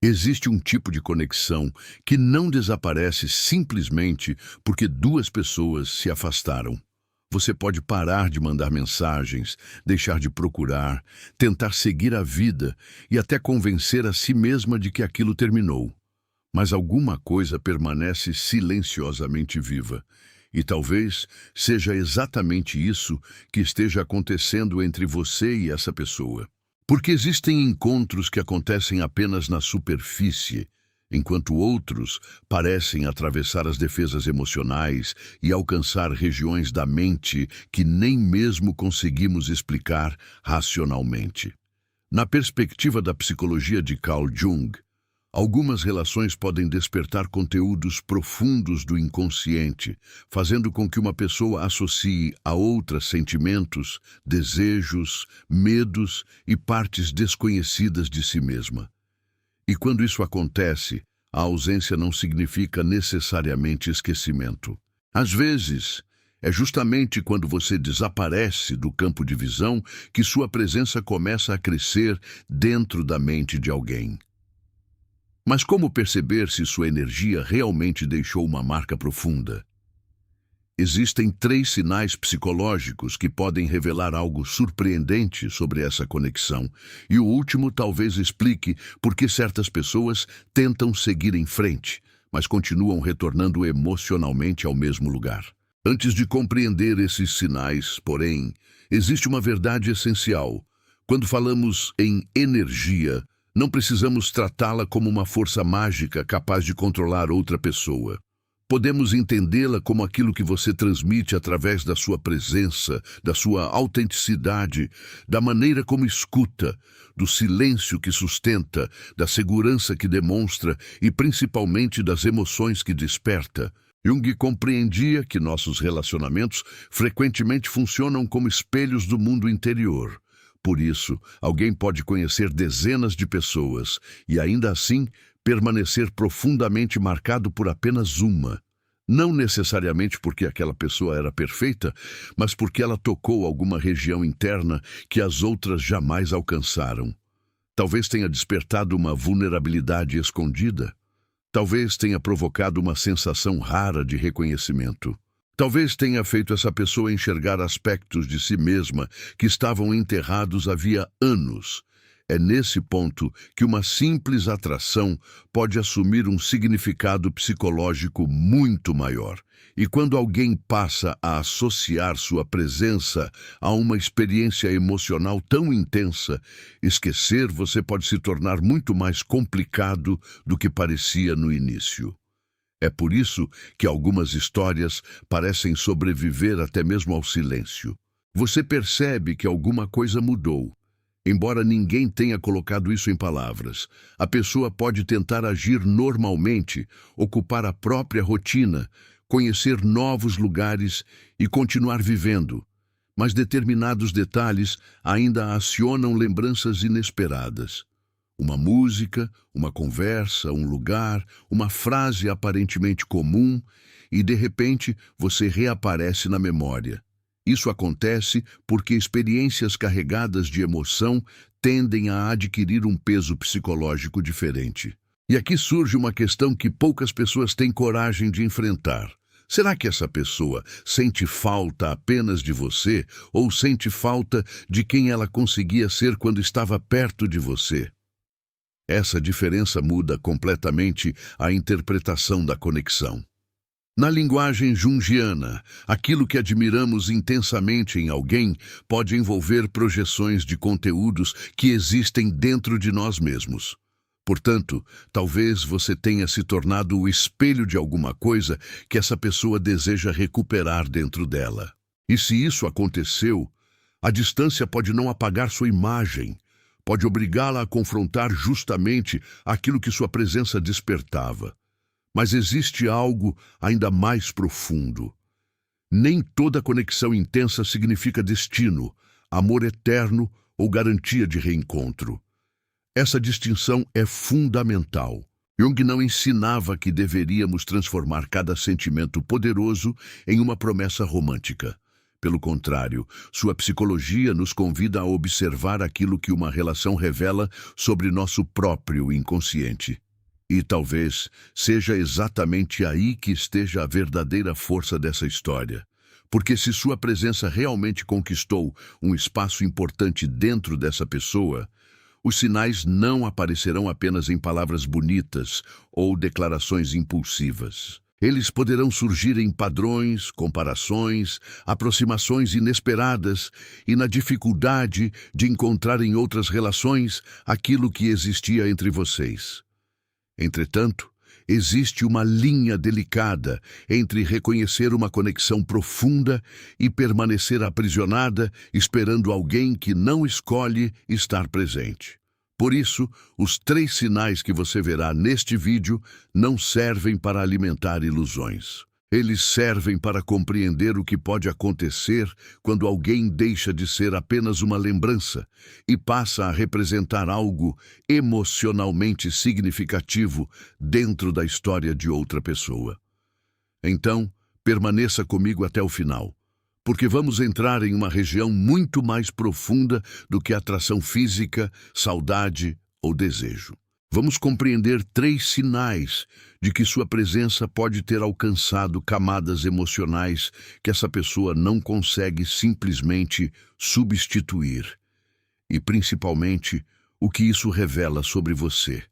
Existe um tipo de conexão que não desaparece simplesmente porque duas pessoas se afastaram. Você pode parar de mandar mensagens, deixar de procurar, tentar seguir a vida e até convencer a si mesma de que aquilo terminou. Mas alguma coisa permanece silenciosamente viva. E talvez seja exatamente isso que esteja acontecendo entre você e essa pessoa. Porque existem encontros que acontecem apenas na superfície, enquanto outros parecem atravessar as defesas emocionais e alcançar regiões da mente que nem mesmo conseguimos explicar racionalmente. Na perspectiva da psicologia de Carl Jung, algumas relações podem despertar conteúdos profundos do inconsciente, fazendo com que uma pessoa associe a outra sentimentos, desejos, medos e partes desconhecidas de si mesma. E quando isso acontece, a ausência não significa necessariamente esquecimento. Às vezes, é justamente quando você desaparece do campo de visão que sua presença começa a crescer dentro da mente de alguém. Mas como perceber se sua energia realmente deixou uma marca profunda? Existem 3 sinais psicológicos que podem revelar algo surpreendente sobre essa conexão, e o último talvez explique por que certas pessoas tentam seguir em frente, mas continuam retornando emocionalmente ao mesmo lugar. Antes de compreender esses sinais, porém, existe uma verdade essencial. Quando falamos em energia, não precisamos tratá-la como uma força mágica capaz de controlar outra pessoa. Podemos entendê-la como aquilo que você transmite através da sua presença, da sua autenticidade, da maneira como escuta, do silêncio que sustenta, da segurança que demonstra e principalmente das emoções que desperta. Jung compreendia que nossos relacionamentos frequentemente funcionam como espelhos do mundo interior. Por isso, alguém pode conhecer dezenas de pessoas e, ainda assim, permanecer profundamente marcado por apenas uma. Não necessariamente porque aquela pessoa era perfeita, mas porque ela tocou alguma região interna que as outras jamais alcançaram. Talvez tenha despertado uma vulnerabilidade escondida. Talvez tenha provocado uma sensação rara de reconhecimento. Talvez tenha feito essa pessoa enxergar aspectos de si mesma que estavam enterrados havia anos. É nesse ponto que uma simples atração pode assumir um significado psicológico muito maior. E quando alguém passa a associar sua presença a uma experiência emocional tão intensa, esquecer você pode se tornar muito mais complicado do que parecia no início. É por isso que algumas histórias parecem sobreviver até mesmo ao silêncio. Você percebe que alguma coisa mudou. Embora ninguém tenha colocado isso em palavras, a pessoa pode tentar agir normalmente, ocupar a própria rotina, conhecer novos lugares e continuar vivendo. Mas determinados detalhes ainda acionam lembranças inesperadas. Uma música, uma conversa, um lugar, uma frase aparentemente comum e, de repente, você reaparece na memória. Isso acontece porque experiências carregadas de emoção tendem a adquirir um peso psicológico diferente. E aqui surge uma questão que poucas pessoas têm coragem de enfrentar. Será que essa pessoa sente falta apenas de você ou sente falta de quem ela conseguia ser quando estava perto de você? Essa diferença muda completamente a interpretação da conexão. Na linguagem junguiana, aquilo que admiramos intensamente em alguém pode envolver projeções de conteúdos que existem dentro de nós mesmos. Portanto, talvez você tenha se tornado o espelho de alguma coisa que essa pessoa deseja recuperar dentro dela. E se isso aconteceu, a distância pode não apagar sua imagem, pode obrigá-la a confrontar justamente aquilo que sua presença despertava. Mas existe algo ainda mais profundo. Nem toda conexão intensa significa destino, amor eterno ou garantia de reencontro. Essa distinção é fundamental. Jung não ensinava que deveríamos transformar cada sentimento poderoso em uma promessa romântica. Pelo contrário, sua psicologia nos convida a observar aquilo que uma relação revela sobre nosso próprio inconsciente. E talvez seja exatamente aí que esteja a verdadeira força dessa história. Porque se sua presença realmente conquistou um espaço importante dentro dessa pessoa, os sinais não aparecerão apenas em palavras bonitas ou declarações impulsivas. Eles poderão surgir em padrões, comparações, aproximações inesperadas e na dificuldade de encontrar em outras relações aquilo que existia entre vocês. Entretanto, existe uma linha delicada entre reconhecer uma conexão profunda e permanecer aprisionada, esperando alguém que não escolhe estar presente. Por isso, os 3 sinais que você verá neste vídeo não servem para alimentar ilusões. Eles servem para compreender o que pode acontecer quando alguém deixa de ser apenas uma lembrança e passa a representar algo emocionalmente significativo dentro da história de outra pessoa. Então, permaneça comigo até o final, porque vamos entrar em uma região muito mais profunda do que atração física, saudade ou desejo. Vamos compreender 3 sinais de que sua presença pode ter alcançado camadas emocionais que essa pessoa não consegue simplesmente substituir. E, principalmente, o que isso revela sobre você.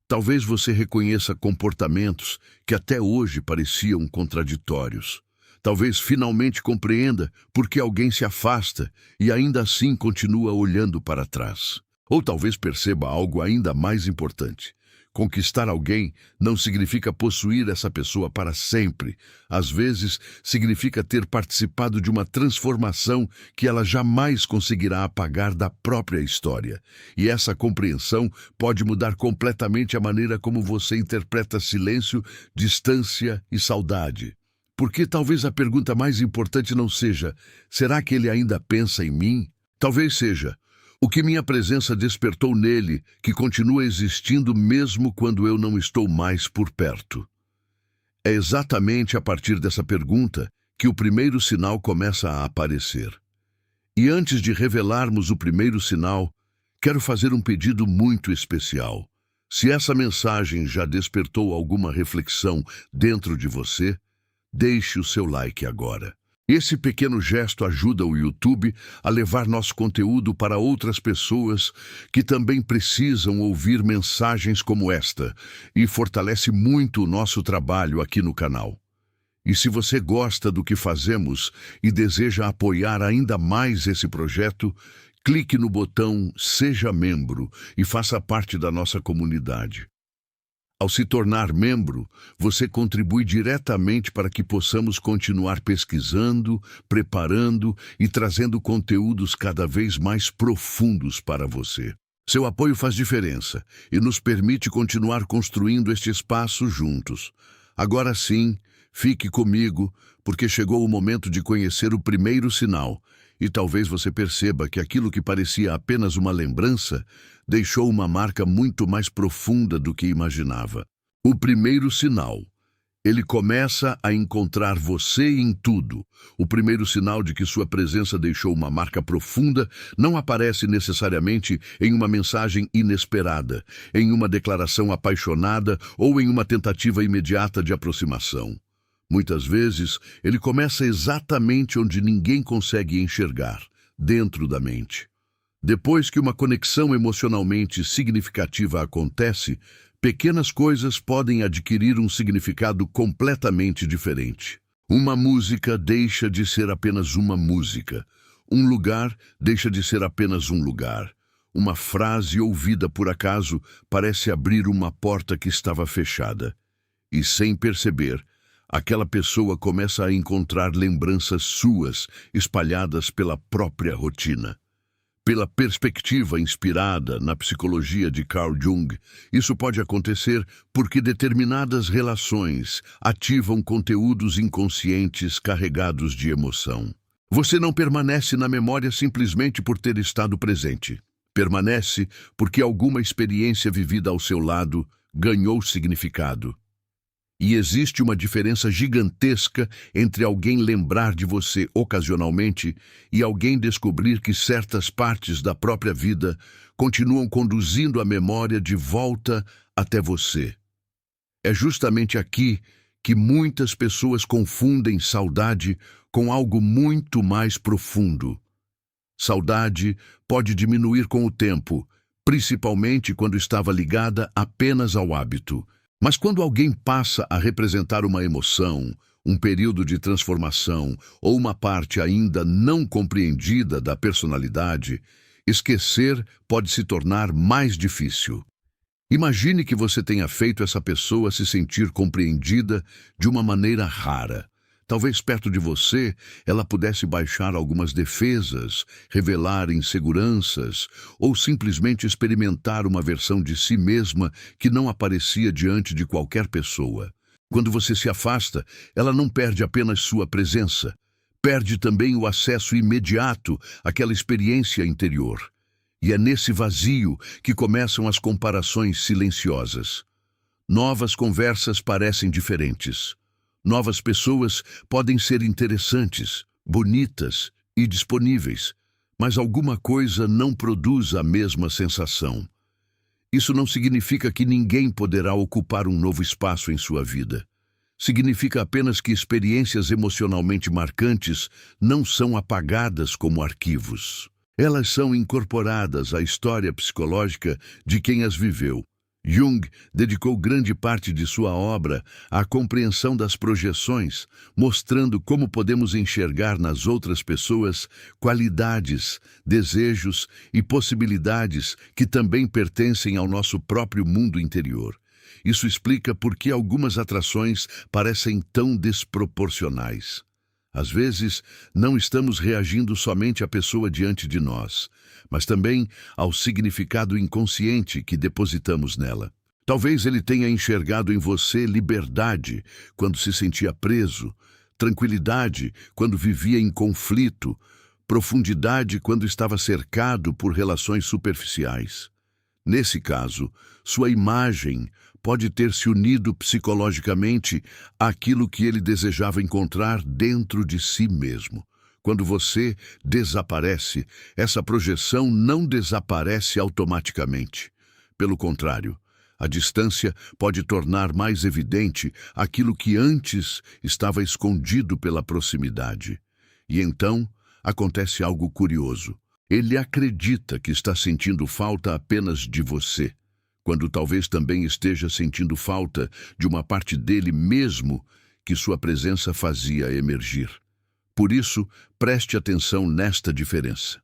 Talvez você reconheça comportamentos que até hoje pareciam contraditórios. Talvez finalmente compreenda por que alguém se afasta e ainda assim continua olhando para trás. Ou talvez perceba algo ainda mais importante. Conquistar alguém não significa possuir essa pessoa para sempre. Às vezes, significa ter participado de uma transformação que ela jamais conseguirá apagar da própria história. E essa compreensão pode mudar completamente a maneira como você interpreta silêncio, distância e saudade. Porque talvez a pergunta mais importante não seja: será que ele ainda pensa em mim? Talvez seja: o que minha presença despertou nele, que continua existindo mesmo quando eu não estou mais por perto? É exatamente a partir dessa pergunta que o primeiro sinal começa a aparecer. E antes de revelarmos o primeiro sinal, quero fazer um pedido muito especial. Se essa mensagem já despertou alguma reflexão dentro de você, deixe o seu like agora. Esse pequeno gesto ajuda o YouTube a levar nosso conteúdo para outras pessoas que também precisam ouvir mensagens como esta e fortalece muito o nosso trabalho aqui no canal. E se você gosta do que fazemos e deseja apoiar ainda mais esse projeto, clique no botão Seja Membro e faça parte da nossa comunidade. Ao se tornar membro, você contribui diretamente para que possamos continuar pesquisando, preparando e trazendo conteúdos cada vez mais profundos para você. Seu apoio faz diferença e nos permite continuar construindo este espaço juntos. Agora sim, fique comigo, porque chegou o momento de conhecer o primeiro sinal. E talvez você perceba que aquilo que parecia apenas uma lembrança deixou uma marca muito mais profunda do que imaginava. O primeiro sinal. Ele começa a encontrar você em tudo. O primeiro sinal de que sua presença deixou uma marca profunda não aparece necessariamente em uma mensagem inesperada, em uma declaração apaixonada ou em uma tentativa imediata de aproximação. Muitas vezes, ele começa exatamente onde ninguém consegue enxergar, dentro da mente. Depois que uma conexão emocionalmente significativa acontece, pequenas coisas podem adquirir um significado completamente diferente. Uma música deixa de ser apenas uma música. Um lugar deixa de ser apenas um lugar. Uma frase ouvida por acaso parece abrir uma porta que estava fechada. E sem perceber, aquela pessoa começa a encontrar lembranças suas espalhadas pela própria rotina. Pela perspectiva inspirada na psicologia de Carl Jung, isso pode acontecer porque determinadas relações ativam conteúdos inconscientes carregados de emoção. Você não permanece na memória simplesmente por ter estado presente. Permanece porque alguma experiência vivida ao seu lado ganhou significado. E existe uma diferença gigantesca entre alguém lembrar de você ocasionalmente e alguém descobrir que certas partes da própria vida continuam conduzindo a memória de volta até você. É justamente aqui que muitas pessoas confundem saudade com algo muito mais profundo. Saudade pode diminuir com o tempo, principalmente quando estava ligada apenas ao hábito. Mas quando alguém passa a representar uma emoção, um período de transformação ou uma parte ainda não compreendida da personalidade, esquecer pode se tornar mais difícil. Imagine que você tenha feito essa pessoa se sentir compreendida de uma maneira rara. Talvez perto de você ela pudesse baixar algumas defesas, revelar inseguranças ou simplesmente experimentar uma versão de si mesma que não aparecia diante de qualquer pessoa. Quando você se afasta, ela não perde apenas sua presença, perde também o acesso imediato àquela experiência interior. E é nesse vazio que começam as comparações silenciosas. Novas conversas parecem diferentes. Novas pessoas podem ser interessantes, bonitas e disponíveis, mas alguma coisa não produz a mesma sensação. Isso não significa que ninguém poderá ocupar um novo espaço em sua vida. Significa apenas que experiências emocionalmente marcantes não são apagadas como arquivos. Elas são incorporadas à história psicológica de quem as viveu. Jung dedicou grande parte de sua obra à compreensão das projeções, mostrando como podemos enxergar nas outras pessoas qualidades, desejos e possibilidades que também pertencem ao nosso próprio mundo interior. Isso explica por que algumas atrações parecem tão desproporcionais. Às vezes, não estamos reagindo somente à pessoa diante de nós, mas também ao significado inconsciente que depositamos nela. Talvez ele tenha enxergado em você liberdade quando se sentia preso, tranquilidade quando vivia em conflito, profundidade quando estava cercado por relações superficiais. Nesse caso, sua imagem pode ter se unido psicologicamente àquilo que ele desejava encontrar dentro de si mesmo. Quando você desaparece, essa projeção não desaparece automaticamente. Pelo contrário, a distância pode tornar mais evidente aquilo que antes estava escondido pela proximidade. E então, acontece algo curioso. Ele acredita que está sentindo falta apenas de você, quando talvez também esteja sentindo falta de uma parte dele mesmo que sua presença fazia emergir. Por isso, preste atenção nesta diferença.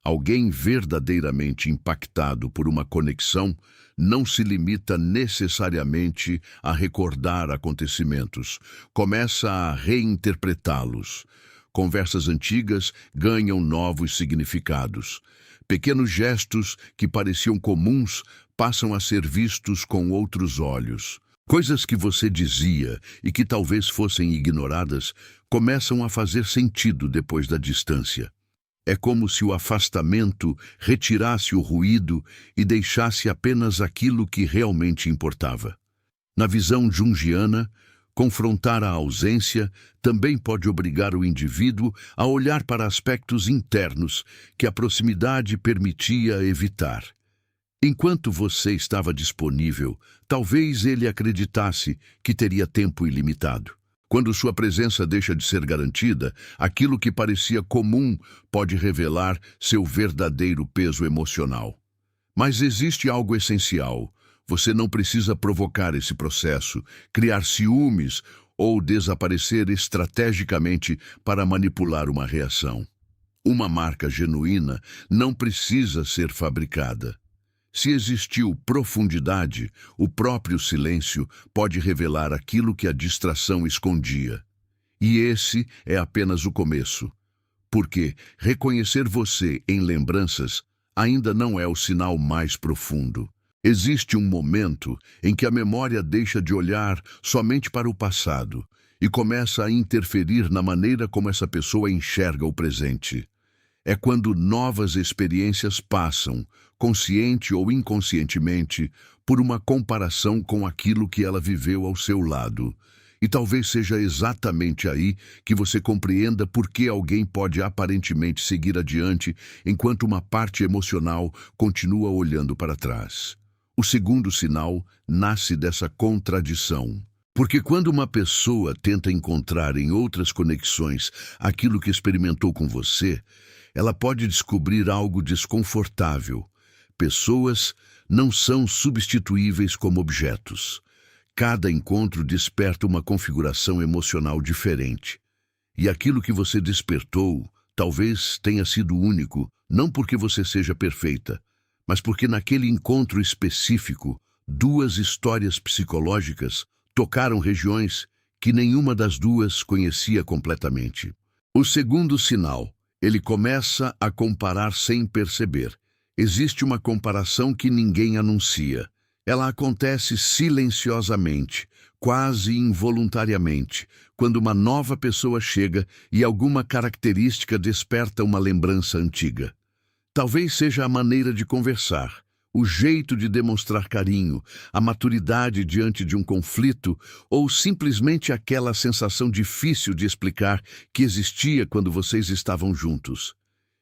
Alguém verdadeiramente impactado por uma conexão não se limita necessariamente a recordar acontecimentos, começa a reinterpretá-los. Conversas antigas ganham novos significados. Pequenos gestos que pareciam comuns passam a ser vistos com outros olhos. Coisas que você dizia e que talvez fossem ignoradas começam a fazer sentido depois da distância. É como se o afastamento retirasse o ruído e deixasse apenas aquilo que realmente importava. Na visão junguiana, confrontar a ausência também pode obrigar o indivíduo a olhar para aspectos internos que a proximidade permitia evitar. Enquanto você estava disponível, talvez ele acreditasse que teria tempo ilimitado. Quando sua presença deixa de ser garantida, aquilo que parecia comum pode revelar seu verdadeiro peso emocional. Mas existe algo essencial. Você não precisa provocar esse processo, criar ciúmes ou desaparecer estrategicamente para manipular uma reação. Uma marca genuína não precisa ser fabricada. Se existiu profundidade, o próprio silêncio pode revelar aquilo que a distração escondia. E esse é apenas o começo. Porque reconhecer você em lembranças ainda não é o sinal mais profundo. Existe um momento em que a memória deixa de olhar somente para o passado e começa a interferir na maneira como essa pessoa enxerga o presente. É quando novas experiências passam, consciente ou inconscientemente, por uma comparação com aquilo que ela viveu ao seu lado. E talvez seja exatamente aí que você compreenda por que alguém pode aparentemente seguir adiante enquanto uma parte emocional continua olhando para trás. O segundo sinal nasce dessa contradição. Porque quando uma pessoa tenta encontrar em outras conexões aquilo que experimentou com você, ela pode descobrir algo desconfortável. Pessoas não são substituíveis como objetos. Cada encontro desperta uma configuração emocional diferente. E aquilo que você despertou talvez tenha sido único, não porque você seja perfeita, mas porque naquele encontro específico, duas histórias psicológicas tocaram regiões que nenhuma das duas conhecia completamente. O segundo sinal, ele começa a comparar sem perceber. Existe uma comparação que ninguém anuncia. Ela acontece silenciosamente, quase involuntariamente, quando uma nova pessoa chega e alguma característica desperta uma lembrança antiga. Talvez seja a maneira de conversar, o jeito de demonstrar carinho, a maturidade diante de um conflito ou simplesmente aquela sensação difícil de explicar que existia quando vocês estavam juntos.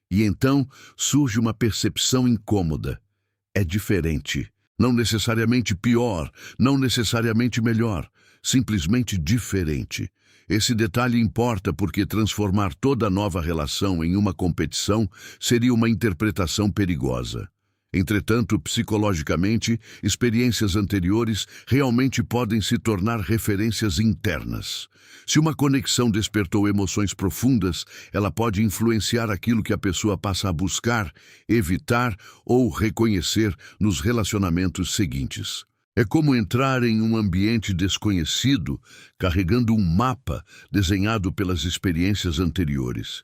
E então surge uma percepção incômoda. É diferente. Não necessariamente pior, não necessariamente melhor, simplesmente diferente. Esse detalhe importa porque transformar toda nova relação em uma competição seria uma interpretação perigosa. Entretanto, psicologicamente, experiências anteriores realmente podem se tornar referências internas. Se uma conexão despertou emoções profundas, ela pode influenciar aquilo que a pessoa passa a buscar, evitar ou reconhecer nos relacionamentos seguintes. É como entrar em um ambiente desconhecido, carregando um mapa desenhado pelas experiências anteriores.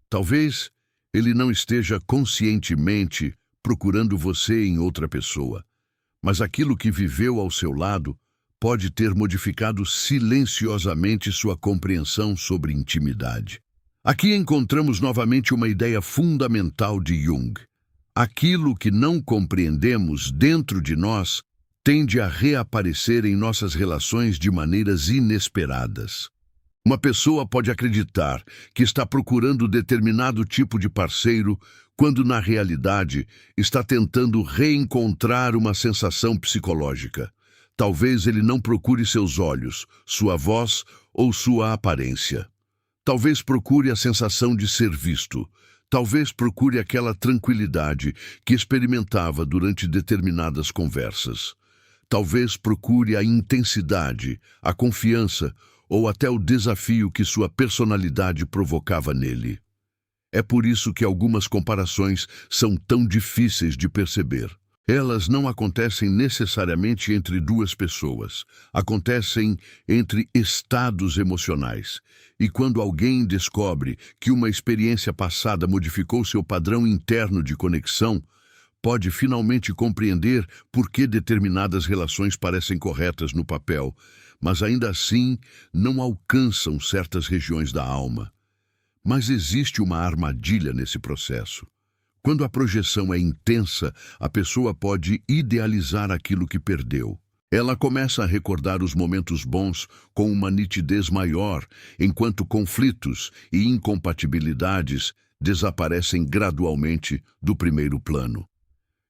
Talvez ele não esteja conscientemente procurando você em outra pessoa, mas aquilo que viveu ao seu lado pode ter modificado silenciosamente sua compreensão sobre intimidade. Aqui encontramos novamente uma ideia fundamental de Jung. Aquilo que não compreendemos dentro de nós tende a reaparecer em nossas relações de maneiras inesperadas. Uma pessoa pode acreditar que está procurando determinado tipo de parceiro quando, na realidade, está tentando reencontrar uma sensação psicológica. Talvez ele não procure seus olhos, sua voz ou sua aparência. Talvez procure a sensação de ser visto. Talvez procure aquela tranquilidade que experimentava durante determinadas conversas. Talvez procure a intensidade, a confiança ou até o desafio que sua personalidade provocava nele. É por isso que algumas comparações são tão difíceis de perceber. Elas não acontecem necessariamente entre duas pessoas, acontecem entre estados emocionais. E quando alguém descobre que uma experiência passada modificou seu padrão interno de conexão, pode finalmente compreender por que determinadas relações parecem corretas no papel, mas ainda assim não alcançam certas regiões da alma. Mas existe uma armadilha nesse processo. Quando a projeção é intensa, a pessoa pode idealizar aquilo que perdeu. Ela começa a recordar os momentos bons com uma nitidez maior, enquanto conflitos e incompatibilidades desaparecem gradualmente do primeiro plano.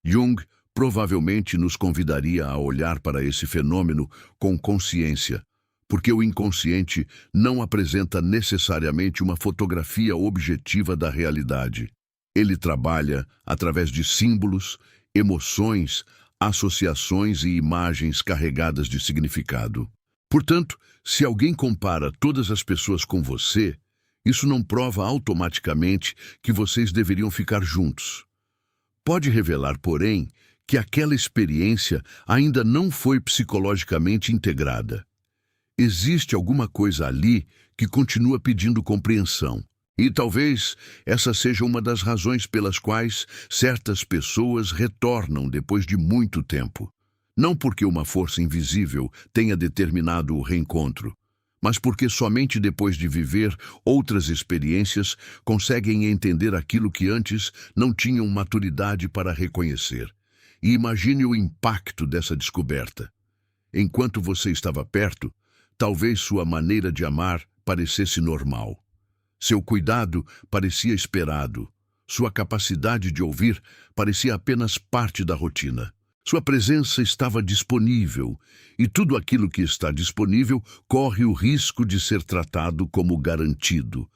Jung provavelmente nos convidaria a olhar para esse fenômeno com consciência, porque o inconsciente não apresenta necessariamente uma fotografia objetiva da realidade. Ele trabalha através de símbolos, emoções, associações e imagens carregadas de significado. Portanto, se alguém compara todas as pessoas com você, isso não prova automaticamente que vocês deveriam ficar juntos. Pode revelar, porém, que aquela experiência ainda não foi psicologicamente integrada. Existe alguma coisa ali que continua pedindo compreensão. E talvez essa seja uma das razões pelas quais certas pessoas retornam depois de muito tempo. Não porque uma força invisível tenha determinado o reencontro, mas porque somente depois de viver outras experiências conseguem entender aquilo que antes não tinham maturidade para reconhecer. E imagine o impacto dessa descoberta. Enquanto você estava perto, talvez sua maneira de amar parecesse normal. Seu cuidado parecia esperado. Sua capacidade de ouvir parecia apenas parte da rotina. Sua presença estava disponível, e tudo aquilo que está disponível corre o risco de ser tratado como garantido.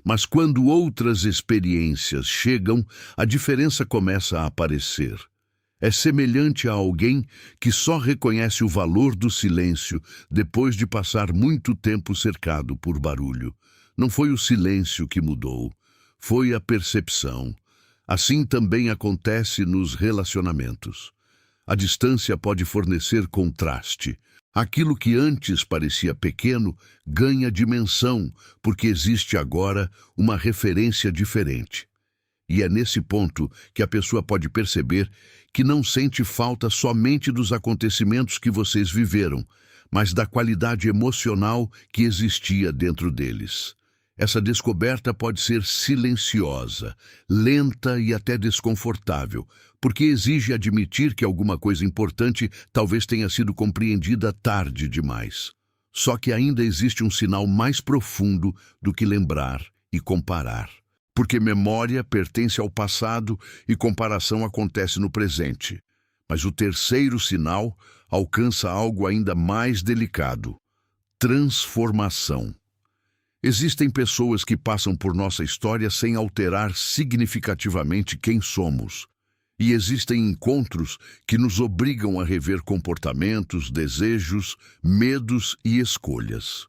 Mas quando outras experiências chegam, a diferença começa a aparecer. É semelhante a alguém que só reconhece o valor do silêncio depois de passar muito tempo cercado por barulho. Não foi o silêncio que mudou, foi a percepção. Assim também acontece nos relacionamentos. A distância pode fornecer contraste. Aquilo que antes parecia pequeno ganha dimensão, porque existe agora uma referência diferente. E é nesse ponto que a pessoa pode perceber que não sente falta somente dos acontecimentos que vocês viveram, mas da qualidade emocional que existia dentro deles. Essa descoberta pode ser silenciosa, lenta e até desconfortável, porque exige admitir que alguma coisa importante talvez tenha sido compreendida tarde demais. Só que ainda existe um sinal mais profundo do que lembrar e comparar. Porque memória pertence ao passado e comparação acontece no presente. Mas o terceiro sinal alcança algo ainda mais delicado: transformação. Existem pessoas que passam por nossa história sem alterar significativamente quem somos. E existem encontros que nos obrigam a rever comportamentos, desejos, medos e escolhas.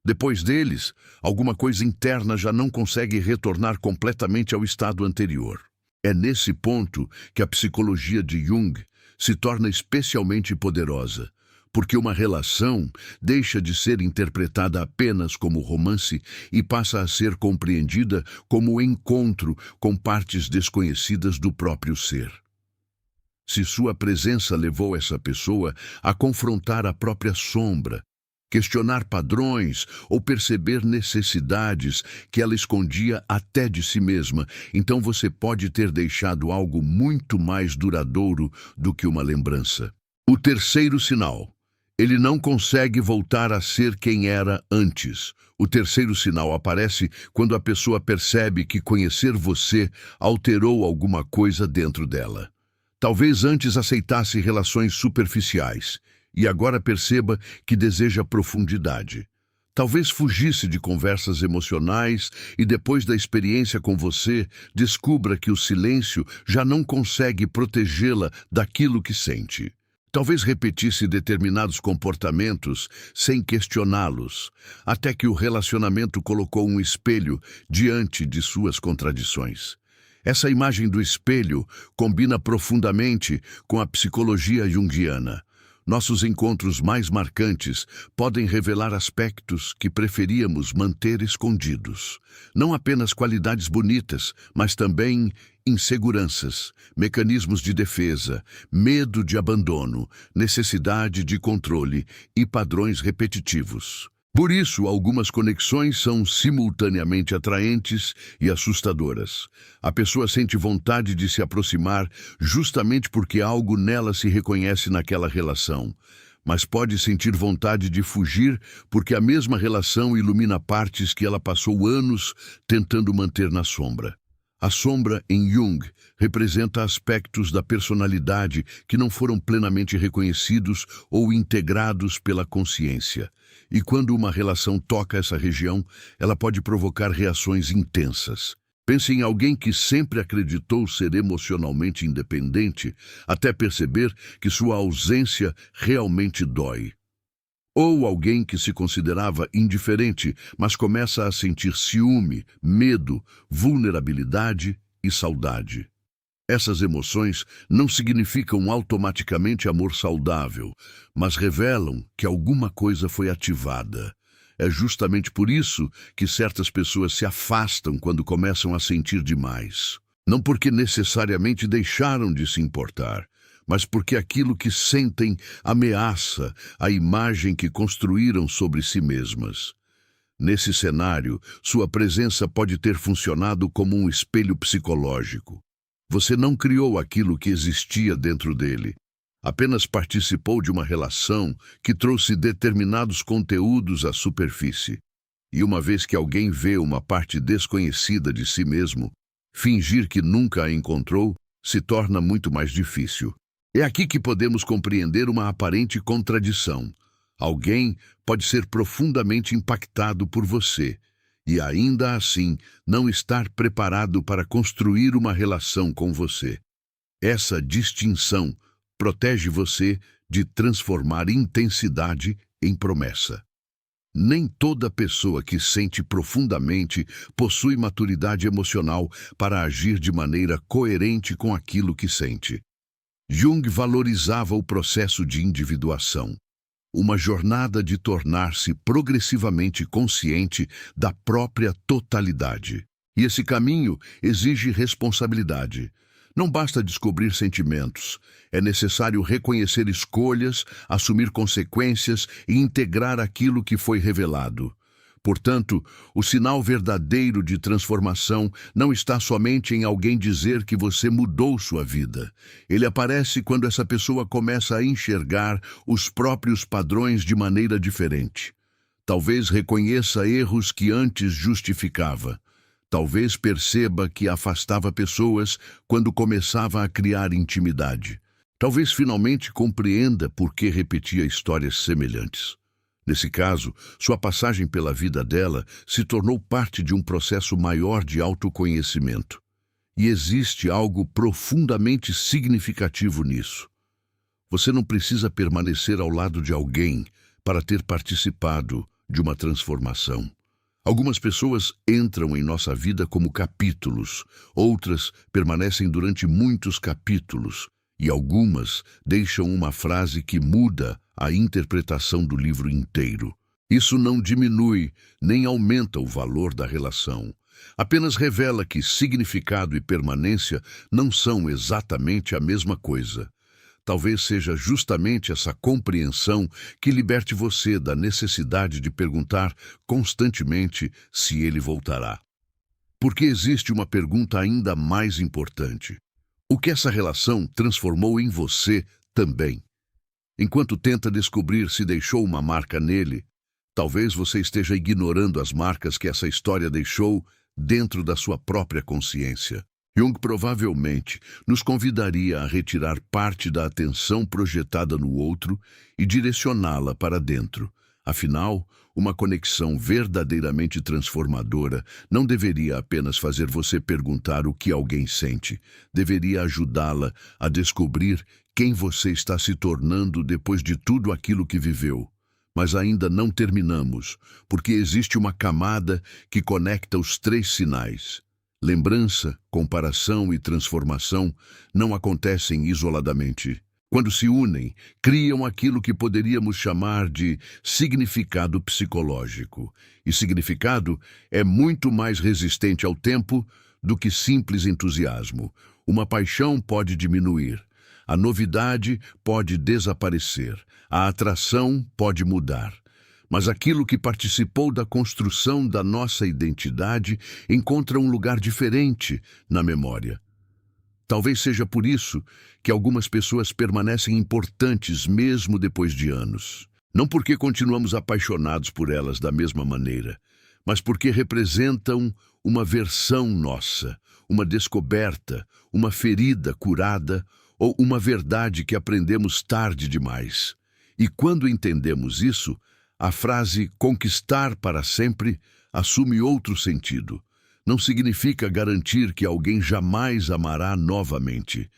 Depois deles, alguma coisa interna já não consegue retornar completamente ao estado anterior. É nesse ponto que a psicologia de Jung se torna especialmente poderosa, porque uma relação deixa de ser interpretada apenas como romance e passa a ser compreendida como encontro com partes desconhecidas do próprio ser. Se sua presença levou essa pessoa a confrontar a própria sombra, questionar padrões ou perceber necessidades que ela escondia até de si mesma, então você pode ter deixado algo muito mais duradouro do que uma lembrança. O terceiro sinal: ele não consegue voltar a ser quem era antes. O terceiro sinal aparece quando a pessoa percebe que conhecer você alterou alguma coisa dentro dela. Talvez antes aceitasse relações superficiais, e agora perceba que deseja profundidade. Talvez fugisse de conversas emocionais e depois da experiência com você, descubra que o silêncio já não consegue protegê-la daquilo que sente. Talvez repetisse determinados comportamentos sem questioná-los, até que o relacionamento colocou um espelho diante de suas contradições. Essa imagem do espelho combina profundamente com a psicologia junguiana. Nossos encontros mais marcantes podem revelar aspectos que preferíamos manter escondidos. Não apenas qualidades bonitas, mas também inseguranças, mecanismos de defesa, medo de abandono, necessidade de controle e padrões repetitivos. Por isso, algumas conexões são simultaneamente atraentes e assustadoras. A pessoa sente vontade de se aproximar justamente porque algo nela se reconhece naquela relação, mas pode sentir vontade de fugir porque a mesma relação ilumina partes que ela passou anos tentando manter na sombra. A sombra, em Jung, representa aspectos da personalidade que não foram plenamente reconhecidos ou integrados pela consciência. E quando uma relação toca essa região, ela pode provocar reações intensas. Pense em alguém que sempre acreditou ser emocionalmente independente, até perceber que sua ausência realmente dói. Ou alguém que se considerava indiferente, mas começa a sentir ciúme, medo, vulnerabilidade e saudade. Essas emoções não significam automaticamente amor saudável, mas revelam que alguma coisa foi ativada. É justamente por isso que certas pessoas se afastam quando começam a sentir demais. Não porque necessariamente deixaram de se importar, mas porque aquilo que sentem ameaça a imagem que construíram sobre si mesmas. Nesse cenário, sua presença pode ter funcionado como um espelho psicológico. Você não criou aquilo que existia dentro dele. Apenas participou de uma relação que trouxe determinados conteúdos à superfície. E uma vez que alguém vê uma parte desconhecida de si mesmo, fingir que nunca a encontrou se torna muito mais difícil. É aqui que podemos compreender uma aparente contradição. Alguém pode ser profundamente impactado por você e ainda assim não estar preparado para construir uma relação com você. Essa distinção protege você de transformar intensidade em promessa. Nem toda pessoa que sente profundamente possui maturidade emocional para agir de maneira coerente com aquilo que sente. Jung valorizava o processo de individuação, uma jornada de tornar-se progressivamente consciente da própria totalidade. E esse caminho exige responsabilidade. Não basta descobrir sentimentos. É necessário reconhecer escolhas, assumir consequências e integrar aquilo que foi revelado. Portanto, o sinal verdadeiro de transformação não está somente em alguém dizer que você mudou sua vida. Ele aparece quando essa pessoa começa a enxergar os próprios padrões de maneira diferente. Talvez reconheça erros que antes justificava. Talvez perceba que afastava pessoas quando começava a criar intimidade. Talvez finalmente compreenda por que repetia histórias semelhantes. Nesse caso, sua passagem pela vida dela se tornou parte de um processo maior de autoconhecimento. E existe algo profundamente significativo nisso. Você não precisa permanecer ao lado de alguém para ter participado de uma transformação. Algumas pessoas entram em nossa vida como capítulos, outras permanecem durante muitos capítulos, e algumas deixam uma frase que muda a interpretação do livro inteiro. Isso não diminui nem aumenta o valor da relação. Apenas revela que significado e permanência não são exatamente a mesma coisa. Talvez seja justamente essa compreensão que liberte você da necessidade de perguntar constantemente se ele voltará. Porque existe uma pergunta ainda mais importante. O que essa relação transformou em você também? Enquanto tenta descobrir se deixou uma marca nele, talvez você esteja ignorando as marcas que essa história deixou dentro da sua própria consciência. Jung provavelmente nos convidaria a retirar parte da atenção projetada no outro e direcioná-la para dentro. Afinal, uma conexão verdadeiramente transformadora não deveria apenas fazer você perguntar o que alguém sente, deveria ajudá-la a descobrir quem você está se tornando depois de tudo aquilo que viveu. Mas ainda não terminamos, porque existe uma camada que conecta os 3 sinais. Lembrança, comparação e transformação não acontecem isoladamente. Quando se unem, criam aquilo que poderíamos chamar de significado psicológico. E significado é muito mais resistente ao tempo do que simples entusiasmo. Uma paixão pode diminuir, a novidade pode desaparecer, a atração pode mudar. Mas aquilo que participou da construção da nossa identidade encontra um lugar diferente na memória. Talvez seja por isso que algumas pessoas permanecem importantes mesmo depois de anos. Não porque continuamos apaixonados por elas da mesma maneira, mas porque representam uma versão nossa, uma descoberta, uma ferida curada ou uma verdade que aprendemos tarde demais. E quando entendemos isso, a frase conquistar para sempre assume outro sentido. Não significa garantir que alguém jamais amará novamente.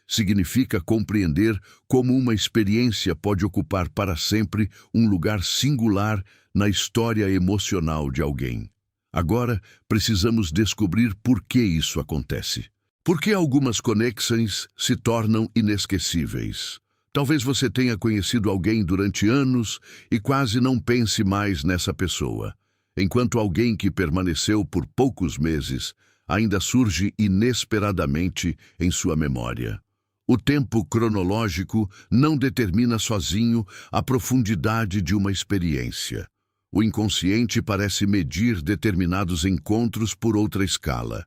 Significa compreender como uma experiência pode ocupar para sempre um lugar singular na história emocional de alguém. Agora, precisamos descobrir por que isso acontece. Por que algumas conexões se tornam inesquecíveis? Talvez você tenha conhecido alguém durante anos e quase não pense mais nessa pessoa, enquanto alguém que permaneceu por poucos meses ainda surge inesperadamente em sua memória. O tempo cronológico não determina sozinho a profundidade de uma experiência. O inconsciente parece medir determinados encontros por outra escala.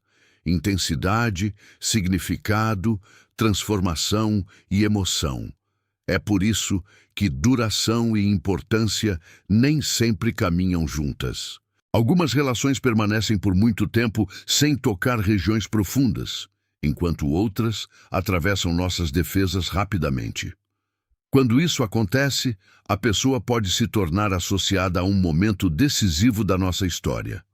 intensidade, significado, transformação e emoção. É por isso que duração e importância nem sempre caminham juntas. Algumas relações permanecem por muito tempo sem tocar regiões profundas, enquanto outras atravessam nossas defesas rapidamente. Quando isso acontece, a pessoa pode se tornar associada a um momento decisivo da nossa história.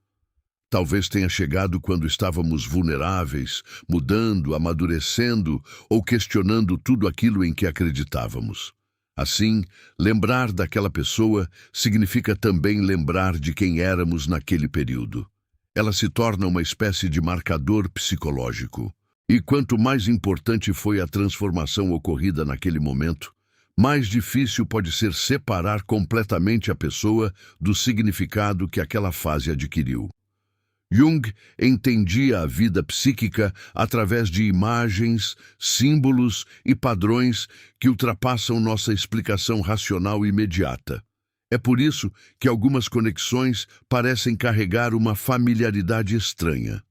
Talvez tenha chegado quando estávamos vulneráveis, mudando, amadurecendo ou questionando tudo aquilo em que acreditávamos. Assim, lembrar daquela pessoa significa também lembrar de quem éramos naquele período. Ela se torna uma espécie de marcador psicológico. E quanto mais importante foi a transformação ocorrida naquele momento, mais difícil pode ser separar completamente a pessoa do significado que aquela fase adquiriu. Jung entendia a vida psíquica através de imagens, símbolos e padrões que ultrapassam nossa explicação racional imediata. É por isso que algumas conexões parecem carregar uma familiaridade estranha.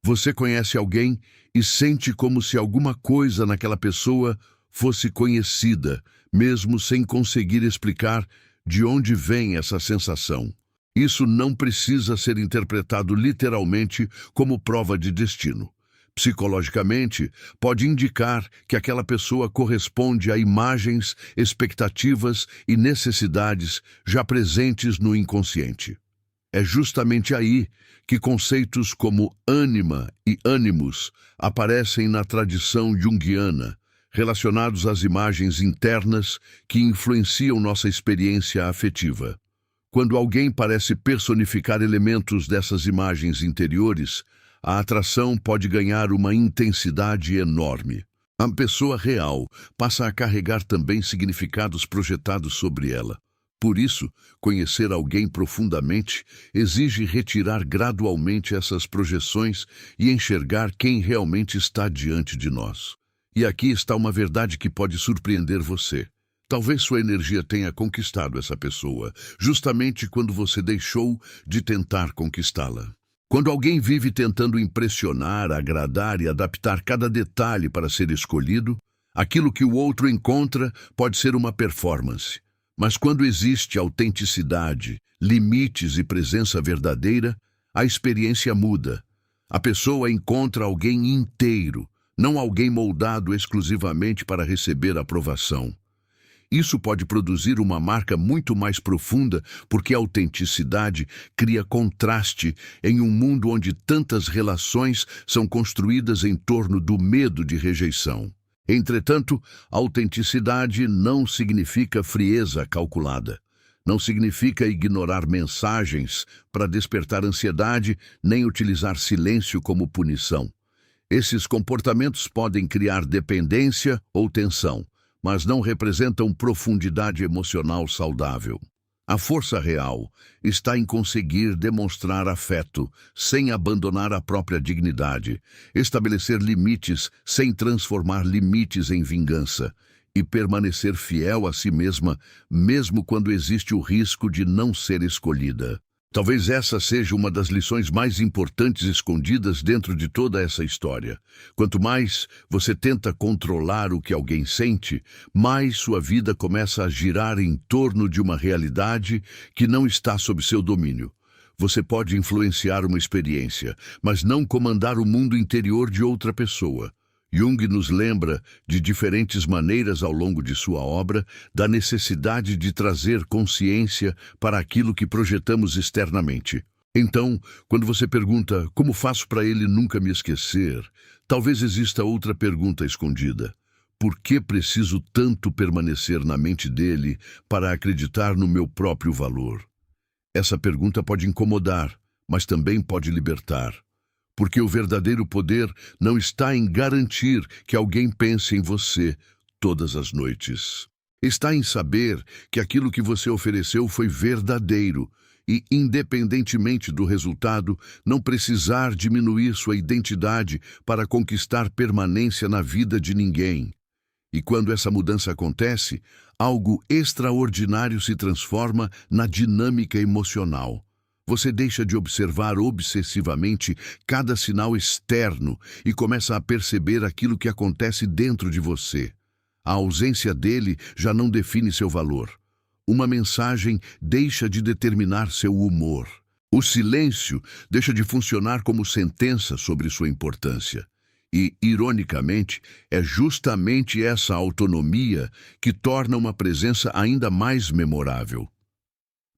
Você conhece alguém e sente como se alguma coisa naquela pessoa fosse conhecida, mesmo sem conseguir explicar de onde vem essa sensação. Isso não precisa ser interpretado literalmente como prova de destino. Psicologicamente, pode indicar que aquela pessoa corresponde a imagens, expectativas e necessidades já presentes no inconsciente. É justamente aí que conceitos como ânima e ânimos aparecem na tradição junguiana, relacionados às imagens internas que influenciam nossa experiência afetiva. Quando alguém parece personificar elementos dessas imagens interiores, a atração pode ganhar uma intensidade enorme. A pessoa real passa a carregar também significados projetados sobre ela. Por isso, conhecer alguém profundamente exige retirar gradualmente essas projeções e enxergar quem realmente está diante de nós. E aqui está uma verdade que pode surpreender você. Talvez sua energia tenha conquistado essa pessoa, justamente quando você deixou de tentar conquistá-la. Quando alguém vive tentando impressionar, agradar e adaptar cada detalhe para ser escolhido, aquilo que o outro encontra pode ser uma performance. Mas quando existe autenticidade, limites e presença verdadeira, a experiência muda. A pessoa encontra alguém inteiro, não alguém moldado exclusivamente para receber aprovação. Isso pode produzir uma marca muito mais profunda porque a autenticidade cria contraste em um mundo onde tantas relações são construídas em torno do medo de rejeição. Entretanto, autenticidade não significa frieza calculada. Não significa ignorar mensagens para despertar ansiedade, nem utilizar silêncio como punição. Esses comportamentos podem criar dependência ou tensão, mas não representam profundidade emocional saudável. A força real está em conseguir demonstrar afeto sem abandonar a própria dignidade, estabelecer limites sem transformar limites em vingança e permanecer fiel a si mesma, mesmo quando existe o risco de não ser escolhida. Talvez essa seja uma das lições mais importantes escondidas dentro de toda essa história. Quanto mais você tenta controlar o que alguém sente, mais sua vida começa a girar em torno de uma realidade que não está sob seu domínio. Você pode influenciar uma experiência, mas não comandar o mundo interior de outra pessoa. Jung nos lembra, de diferentes maneiras ao longo de sua obra, da necessidade de trazer consciência para aquilo que projetamos externamente. Então, quando você pergunta como faço para ele nunca me esquecer, talvez exista outra pergunta escondida. Por que preciso tanto permanecer na mente dele para acreditar no meu próprio valor? Essa pergunta pode incomodar, mas também pode libertar. Porque o verdadeiro poder não está em garantir que alguém pense em você todas as noites. Está em saber que aquilo que você ofereceu foi verdadeiro e, independentemente do resultado, não precisar diminuir sua identidade para conquistar permanência na vida de ninguém. E quando essa mudança acontece, algo extraordinário se transforma na dinâmica emocional. Você deixa de observar obsessivamente cada sinal externo e começa a perceber aquilo que acontece dentro de você. A ausência dele já não define seu valor. Uma mensagem deixa de determinar seu humor. O silêncio deixa de funcionar como sentença sobre sua importância. E, ironicamente, é justamente essa autonomia que torna uma presença ainda mais memorável.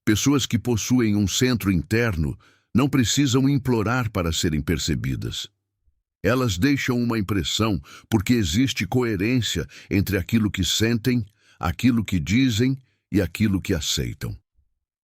Pessoas que possuem um centro interno não precisam implorar para serem percebidas. Elas deixam uma impressão porque existe coerência entre aquilo que sentem, aquilo que dizem e aquilo que aceitam.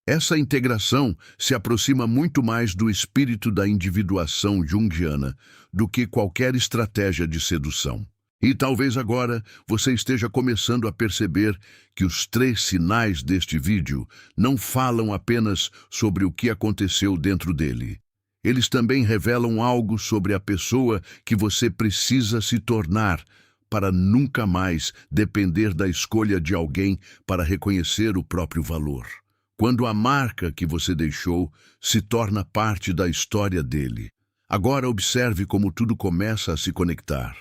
Essa integração se aproxima muito mais do espírito da individuação junguiana do que qualquer estratégia de sedução. E talvez agora você esteja começando a perceber que os 3 sinais deste vídeo não falam apenas sobre o que aconteceu dentro dele. Eles também revelam algo sobre a pessoa que você precisa se tornar para nunca mais depender da escolha de alguém para reconhecer o próprio valor. Quando a marca que você deixou se torna parte da história dele. Agora observe como tudo começa a se conectar.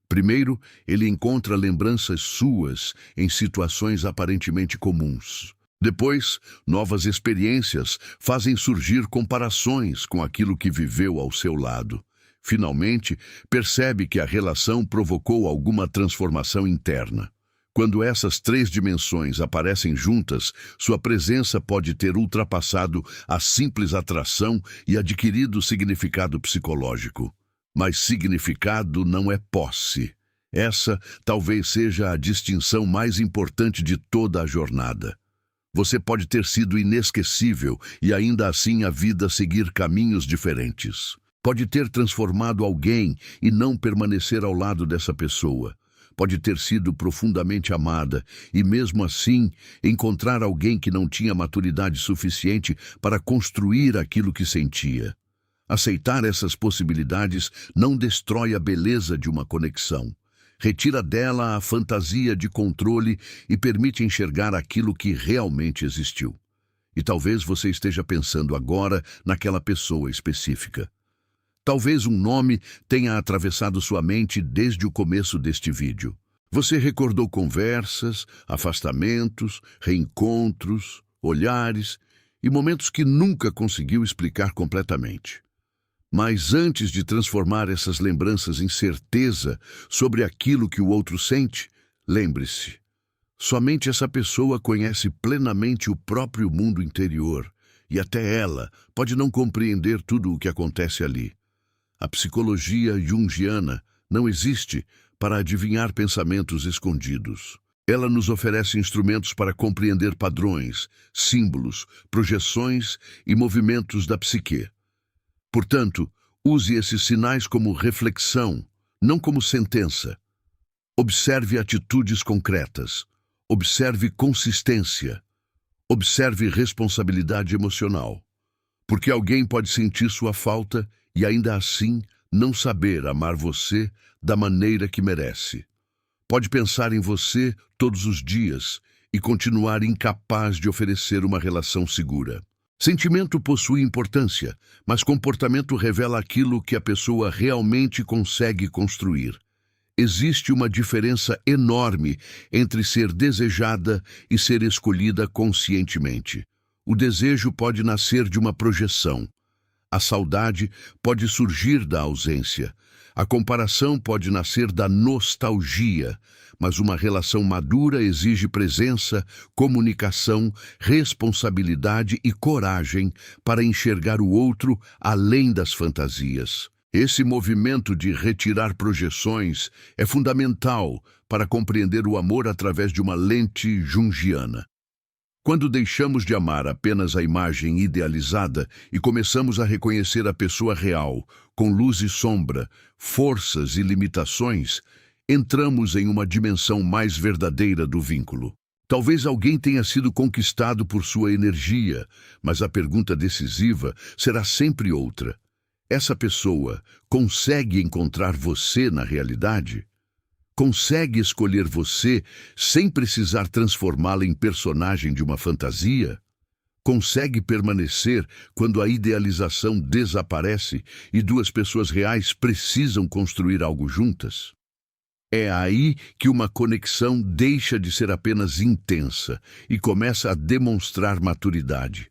Primeiro, ele encontra lembranças suas em situações aparentemente comuns. Depois, novas experiências fazem surgir comparações com aquilo que viveu ao seu lado. Finalmente, percebe que a relação provocou alguma transformação interna. Quando essas 3 dimensões aparecem juntas, sua presença pode ter ultrapassado a simples atração e adquirido significado psicológico. Mas significado não é posse. Essa talvez seja a distinção mais importante de toda a jornada. Você pode ter sido inesquecível e ainda assim a vida seguir caminhos diferentes. Pode ter transformado alguém e não permanecer ao lado dessa pessoa. Pode ter sido profundamente amada e, mesmo assim, encontrar alguém que não tinha maturidade suficiente para construir aquilo que sentia. Aceitar essas possibilidades não destrói a beleza de uma conexão. Retira dela a fantasia de controle e permite enxergar aquilo que realmente existiu. E talvez você esteja pensando agora naquela pessoa específica. Talvez um nome tenha atravessado sua mente desde o começo deste vídeo. Você recordou conversas, afastamentos, reencontros, olhares e momentos que nunca conseguiu explicar completamente. Mas antes de transformar essas lembranças em certeza sobre aquilo que o outro sente, lembre-se, somente essa pessoa conhece plenamente o próprio mundo interior e até ela pode não compreender tudo o que acontece ali. A psicologia junguiana não existe para adivinhar pensamentos escondidos. Ela nos oferece instrumentos para compreender padrões, símbolos, projeções e movimentos da psique. Portanto, use esses sinais como reflexão, não como sentença. Observe atitudes concretas. Observe consistência. Observe responsabilidade emocional. Porque alguém pode sentir sua falta e ainda assim não saber amar você da maneira que merece. Pode pensar em você todos os dias e continuar incapaz de oferecer uma relação segura. Sentimento possui importância, mas comportamento revela aquilo que a pessoa realmente consegue construir. Existe uma diferença enorme entre ser desejada e ser escolhida conscientemente. O desejo pode nascer de uma projeção. A saudade pode surgir da ausência. A comparação pode nascer da nostalgia, mas uma relação madura exige presença, comunicação, responsabilidade e coragem para enxergar o outro além das fantasias. Esse movimento de retirar projeções é fundamental para compreender o amor através de uma lente junguiana. Quando deixamos de amar apenas a imagem idealizada e começamos a reconhecer a pessoa real, com luz e sombra, forças e limitações, entramos em uma dimensão mais verdadeira do vínculo. Talvez alguém tenha sido conquistado por sua energia, mas a pergunta decisiva será sempre outra. Essa pessoa consegue encontrar você na realidade? Consegue escolher você sem precisar transformá-la em personagem de uma fantasia? consegue permanecer quando a idealização desaparece e duas pessoas reais precisam construir algo juntas? É aí que uma conexão deixa de ser apenas intensa e começa a demonstrar maturidade.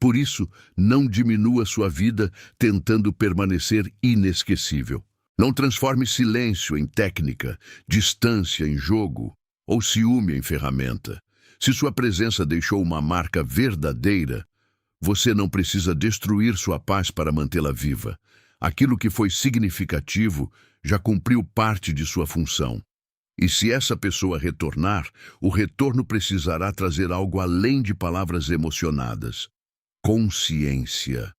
Por isso, não diminua sua vida tentando permanecer inesquecível. Não transforme silêncio em técnica, distância em jogo ou ciúme em ferramenta. Se sua presença deixou uma marca verdadeira, você não precisa destruir sua paz para mantê-la viva. Aquilo que foi significativo já cumpriu parte de sua função. E se essa pessoa retornar, o retorno precisará trazer algo além de palavras emocionadas. Consciência.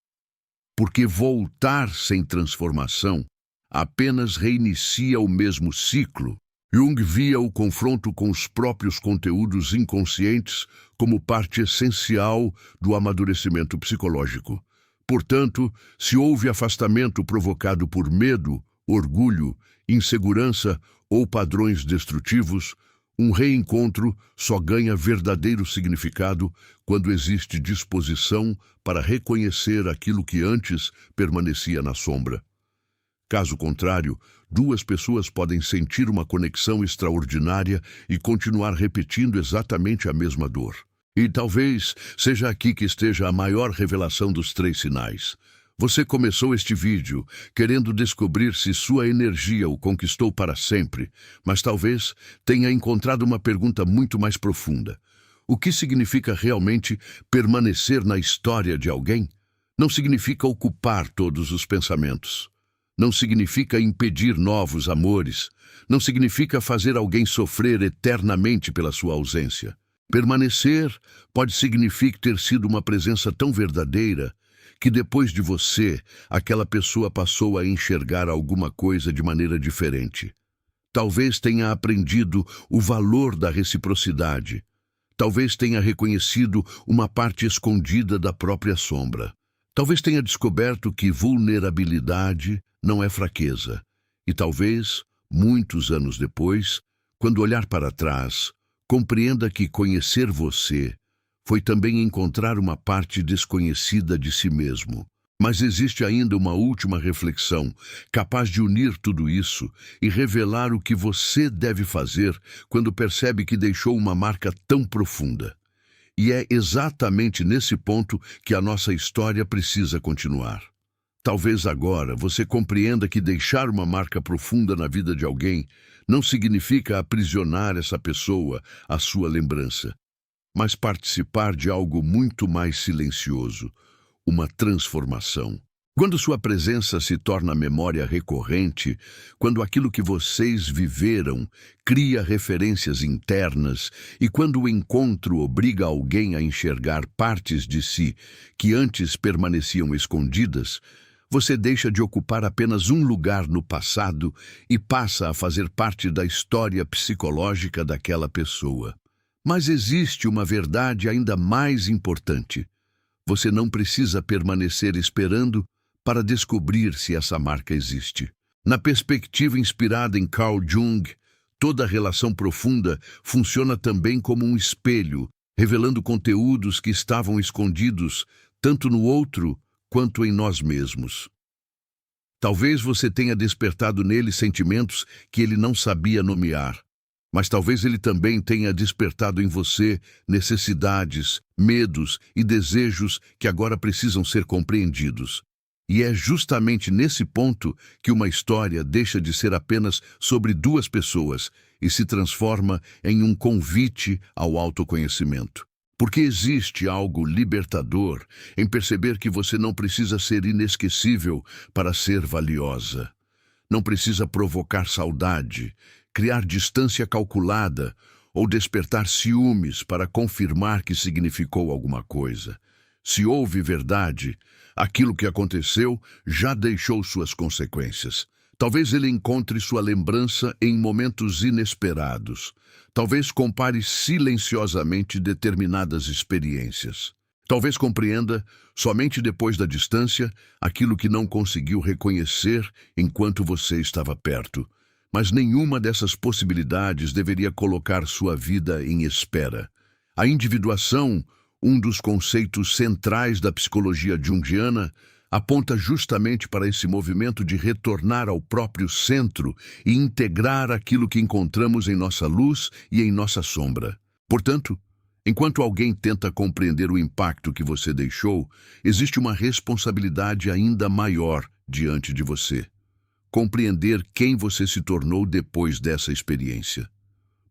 Porque voltar sem transformação apenas reinicia o mesmo ciclo. Jung via o confronto com os próprios conteúdos inconscientes como parte essencial do amadurecimento psicológico. Portanto, se houve afastamento provocado por medo, orgulho, insegurança ou padrões destrutivos, um reencontro só ganha verdadeiro significado quando existe disposição para reconhecer aquilo que antes permanecia na sombra. Caso contrário, duas pessoas podem sentir uma conexão extraordinária e continuar repetindo exatamente a mesma dor. E talvez seja aqui que esteja a maior revelação dos 3 sinais. Você começou este vídeo querendo descobrir se sua energia o conquistou para sempre, mas talvez tenha encontrado uma pergunta muito mais profunda. O que significa realmente permanecer na história de alguém? Não significa ocupar todos os pensamentos. Não significa impedir novos amores. Não significa fazer alguém sofrer eternamente pela sua ausência. Permanecer pode significar ter sido uma presença tão verdadeira que depois de você, aquela pessoa passou a enxergar alguma coisa de maneira diferente. Talvez tenha aprendido o valor da reciprocidade. Talvez tenha reconhecido uma parte escondida da própria sombra. Talvez tenha descoberto que vulnerabilidade não é fraqueza. E talvez, muitos anos depois, quando olhar para trás, compreenda que conhecer você foi também encontrar uma parte desconhecida de si mesmo. Mas existe ainda uma última reflexão, capaz de unir tudo isso e revelar o que você deve fazer quando percebe que deixou uma marca tão profunda. E é exatamente nesse ponto que a nossa história precisa continuar. Talvez agora você compreenda que deixar uma marca profunda na vida de alguém não significa aprisionar essa pessoa à sua lembrança, mas participar de algo muito mais silencioso, uma transformação. Quando sua presença se torna memória recorrente, quando aquilo que vocês viveram cria referências internas e quando o encontro obriga alguém a enxergar partes de si que antes permaneciam escondidas, você deixa de ocupar apenas um lugar no passado e passa a fazer parte da história psicológica daquela pessoa. Mas existe uma verdade ainda mais importante. Você não precisa permanecer esperando para descobrir se essa marca existe. Na perspectiva inspirada em Carl Jung, toda relação profunda funciona também como um espelho, revelando conteúdos que estavam escondidos tanto no outro quanto em nós mesmos. Talvez você tenha despertado nele sentimentos que ele não sabia nomear, mas talvez ele também tenha despertado em você necessidades, medos e desejos que agora precisam ser compreendidos. E é justamente nesse ponto que uma história deixa de ser apenas sobre duas pessoas e se transforma em um convite ao autoconhecimento. Porque existe algo libertador em perceber que você não precisa ser inesquecível para ser valiosa. Não precisa provocar saudade, criar distância calculada ou despertar ciúmes para confirmar que significou alguma coisa. Se houve verdade, aquilo que aconteceu já deixou suas consequências. Talvez ele encontre sua lembrança em momentos inesperados. Talvez compare silenciosamente determinadas experiências. Talvez compreenda, somente depois da distância, aquilo que não conseguiu reconhecer enquanto você estava perto. Mas nenhuma dessas possibilidades deveria colocar sua vida em espera. A individuação, Um dos conceitos centrais da psicologia junguiana aponta justamente para esse movimento de retornar ao próprio centro e integrar aquilo que encontramos em nossa luz e em nossa sombra. Portanto, enquanto alguém tenta compreender o impacto que você deixou, existe uma responsabilidade ainda maior diante de você: compreender quem você se tornou depois dessa experiência.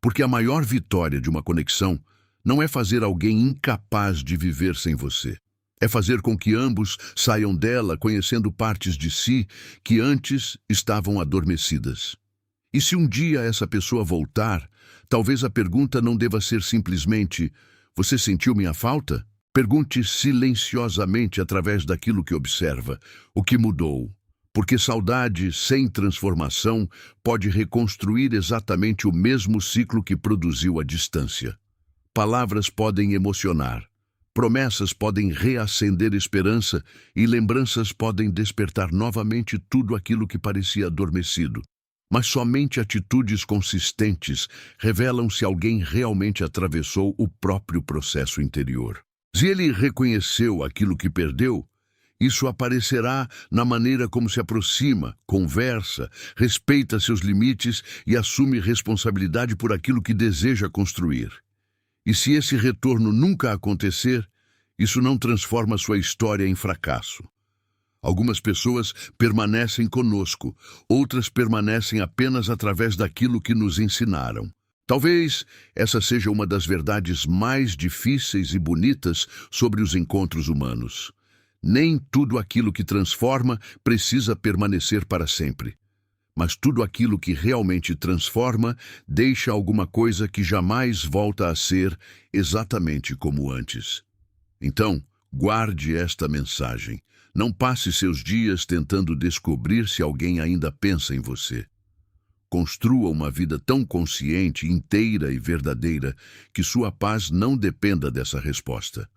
Porque a maior vitória de uma conexão não é fazer alguém incapaz de viver sem você. É fazer com que ambos saiam dela conhecendo partes de si que antes estavam adormecidas. E se um dia essa pessoa voltar, talvez a pergunta não deva ser simplesmente: "Você sentiu minha falta?" Pergunte silenciosamente através daquilo que observa: "O que mudou?" Porque saudade sem transformação pode reconstruir exatamente o mesmo ciclo que produziu a distância. Palavras podem emocionar, promessas podem reacender esperança e lembranças podem despertar novamente tudo aquilo que parecia adormecido. Mas somente atitudes consistentes revelam se alguém realmente atravessou o próprio processo interior. Se ele reconheceu aquilo que perdeu, isso aparecerá na maneira como se aproxima, conversa, respeita seus limites e assume responsabilidade por aquilo que deseja construir. E se esse retorno nunca acontecer, isso não transforma sua história em fracasso. Algumas pessoas permanecem conosco, outras permanecem apenas através daquilo que nos ensinaram. Talvez essa seja uma das verdades mais difíceis e bonitas sobre os encontros humanos. Nem tudo aquilo que transforma precisa permanecer para sempre. Mas tudo aquilo que realmente transforma deixa alguma coisa que jamais volta a ser exatamente como antes. Então, guarde esta mensagem. Não passe seus dias tentando descobrir se alguém ainda pensa em você. Construa uma vida tão consciente, inteira e verdadeira que sua paz não dependa dessa resposta.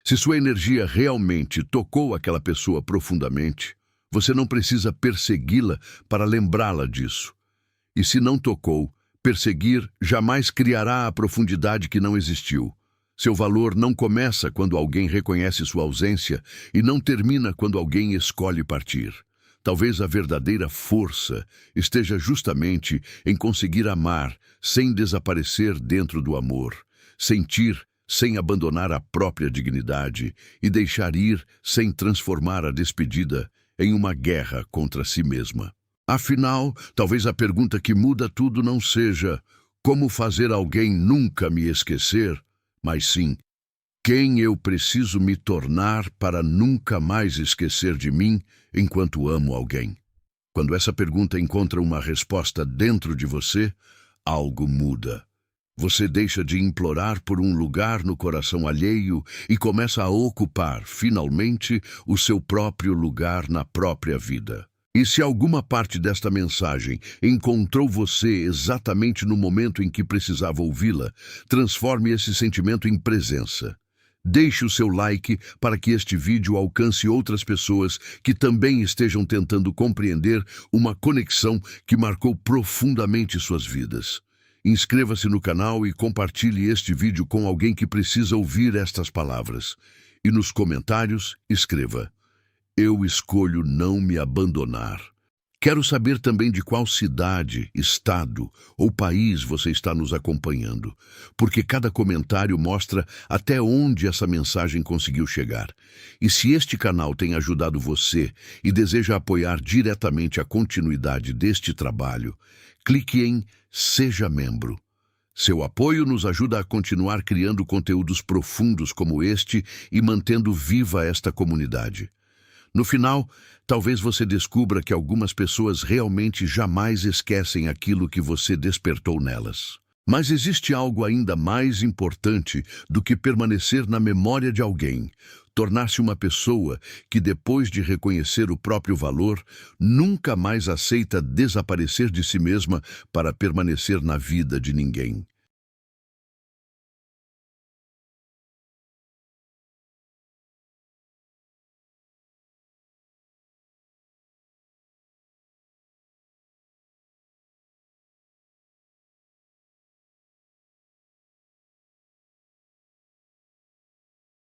Se sua energia realmente tocou aquela pessoa profundamente, você não precisa persegui-la para lembrá-la disso. E se não tocou, perseguir jamais criará a profundidade que não existiu. Seu valor não começa quando alguém reconhece sua ausência e não termina quando alguém escolhe partir. Talvez a verdadeira força esteja justamente em conseguir amar sem desaparecer dentro do amor, sentir sem abandonar a própria dignidade e deixar ir sem transformar a despedida em uma guerra contra si mesma. Afinal, talvez a pergunta que muda tudo não seja como fazer alguém nunca me esquecer, mas sim, quem eu preciso me tornar para nunca mais esquecer de mim enquanto amo alguém. Quando essa pergunta encontra uma resposta dentro de você, algo muda. Você deixa de implorar por um lugar no coração alheio e começa a ocupar, finalmente, o seu próprio lugar na própria vida. E se alguma parte desta mensagem encontrou você exatamente no momento em que precisava ouvi-la, transforme esse sentimento em presença. Deixe o seu like para que este vídeo alcance outras pessoas que também estejam tentando compreender uma conexão que marcou profundamente suas vidas. Inscreva-se no canal e compartilhe este vídeo com alguém que precisa ouvir estas palavras. E nos comentários, escreva: "Eu escolho não me abandonar." Quero saber também de qual cidade, estado ou país você está nos acompanhando, porque cada comentário mostra até onde essa mensagem conseguiu chegar. E se este canal tem ajudado você e deseja apoiar diretamente a continuidade deste trabalho, clique em Seja Membro. Seu apoio nos ajuda a continuar criando conteúdos profundos como este e mantendo viva esta comunidade. No final, talvez você descubra que algumas pessoas realmente jamais esquecem aquilo que você despertou nelas. Mas existe algo ainda mais importante do que permanecer na memória de alguém: tornar-se uma pessoa que, depois de reconhecer o próprio valor, nunca mais aceita desaparecer de si mesma para permanecer na vida de ninguém.